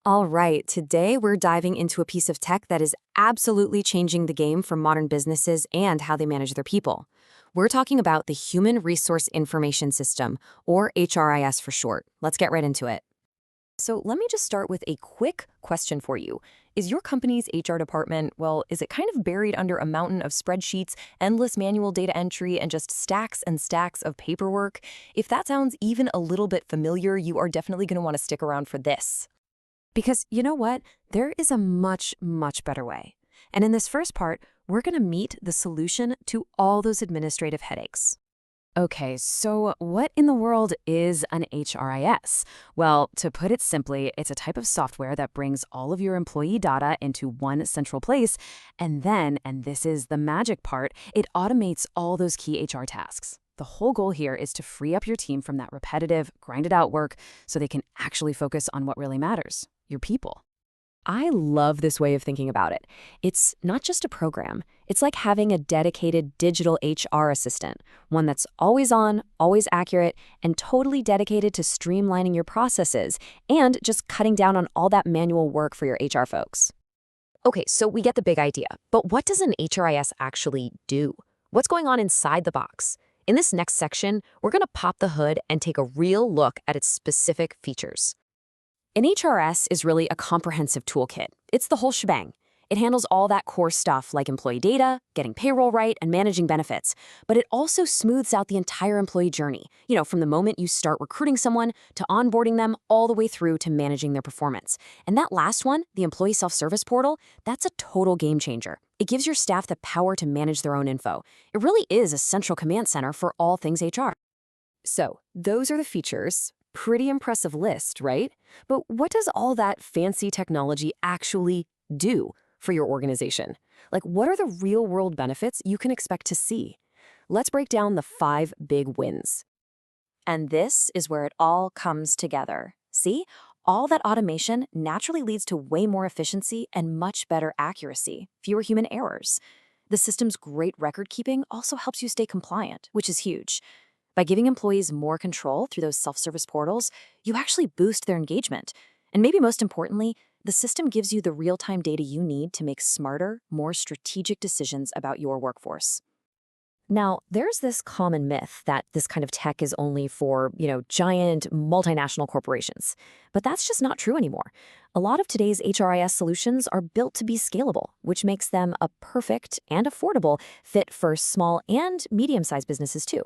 All right, today we're diving into a piece of tech that is absolutely changing the game for modern businesses and how they manage their people. We're talking about the Human Resource Information System, or HRIS for short. Let's get right into it. So let me just start with a quick question for you. Is your company's HR department, well, is it kind of buried under a mountain of spreadsheets, endless manual data entry, and just stacks and stacks of paperwork? If that sounds even a little bit familiar, you are definitely going to want to stick around for this. Because you know what? There is a much, much better way. And in this first part, we're going to meet the solution to all those administrative headaches. Okay, so what in the world is an HRIS? Well, to put it simply, it's a type of software that brings all of your employee data into one central place, and then, and this is the magic part, it automates all those key HR tasks. The whole goal here is to free up your team from that repetitive, grinded out work so they can actually focus on what really matters, your people. I love this way of thinking about it. It's not just a program. It's like having a dedicated digital HR assistant, one that's always on, always accurate, and totally dedicated to streamlining your processes and just cutting down on all that manual work for your HR folks. Okay, so we get the big idea, but what does an HRIS actually do? What's going on inside the box? In this next section, we're going to pop the hood and take a real look at its specific features. An HRS is really a comprehensive toolkit. It's the whole shebang. It handles all that core stuff like employee data, getting payroll right, and managing benefits. But it also smooths out the entire employee journey, from the moment you start recruiting someone to onboarding them all the way through to managing their performance. And that last one, the employee self-service portal, that's a total game changer. It gives your staff the power to manage their own info. It really is a central command center for all things HR. So, those are the features. Pretty impressive list, right? But what does all that fancy technology actually do for your organization? Like, what are the real-world benefits you can expect to see? Let's break down the 5 big wins. And this is where it all comes together. See? All that automation naturally leads to way more efficiency and much better accuracy, fewer human errors. The system's great record keeping also helps you stay compliant, which is huge. By giving employees more control through those self-service portals, you actually boost their engagement. And maybe most importantly, the system gives you the real-time data you need to make smarter, more strategic decisions about your workforce. Now, there's this common myth that this kind of tech is only for, giant multinational corporations. But that's just not true anymore. A lot of today's HRIS solutions are built to be scalable, which makes them a perfect and affordable fit for small and medium-sized businesses too.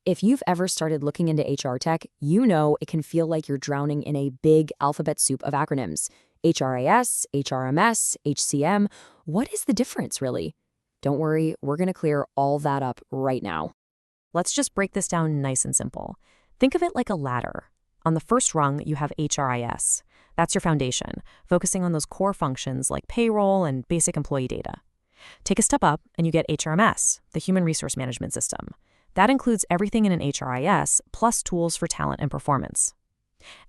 If you've ever started looking into HR tech, you know it can feel like you're drowning in a big alphabet soup of acronyms. HRIS, HRMS, HCM. What is the difference, really? Don't worry, we're going to clear all that up right now. Let's just break this down nice and simple. Think of it like a ladder. On the first rung, you have HRIS. That's your foundation, focusing on those core functions like payroll and basic employee data. Take a step up, and you get HRMS, the Human Resource Management System. That includes everything in an HRIS, plus tools for talent and performance.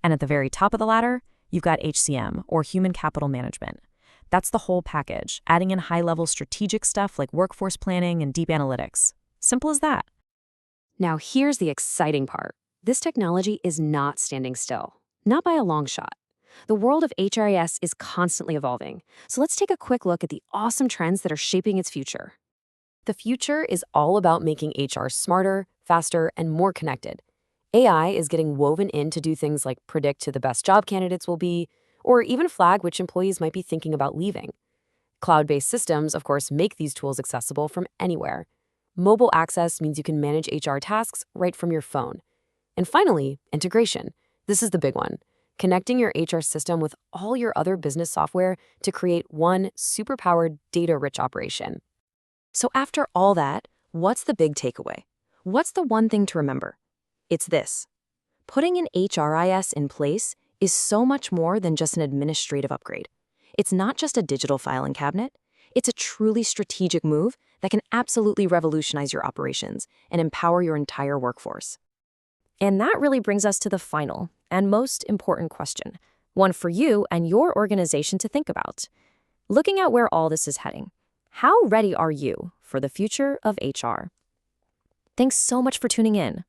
And at the very top of the ladder, you've got HCM, or Human Capital Management. That's the whole package, adding in high-level strategic stuff like workforce planning and deep analytics. Simple as that. Now here's the exciting part. This technology is not standing still. Not by a long shot. The world of HRIS is constantly evolving. So let's take a quick look at the awesome trends that are shaping its future. The future is all about making HR smarter, faster, and more connected. AI is getting woven in to do things like predict who the best job candidates will be, or even flag which employees might be thinking about leaving. Cloud-based systems, of course, make these tools accessible from anywhere. Mobile access means you can manage HR tasks right from your phone. And finally, integration. This is the big one. Connecting your HR system with all your other business software to create one super-powered, data-rich operation. So after all that, what's the big takeaway? What's the one thing to remember? It's this. Putting an HRIS in place is so much more than just an administrative upgrade. It's not just a digital filing cabinet. It's a truly strategic move that can absolutely revolutionize your operations and empower your entire workforce. And that really brings us to the final and most important question, one for you and your organization to think about. Looking at where all this is heading, how ready are you for the future of HR? Thanks so much for tuning in.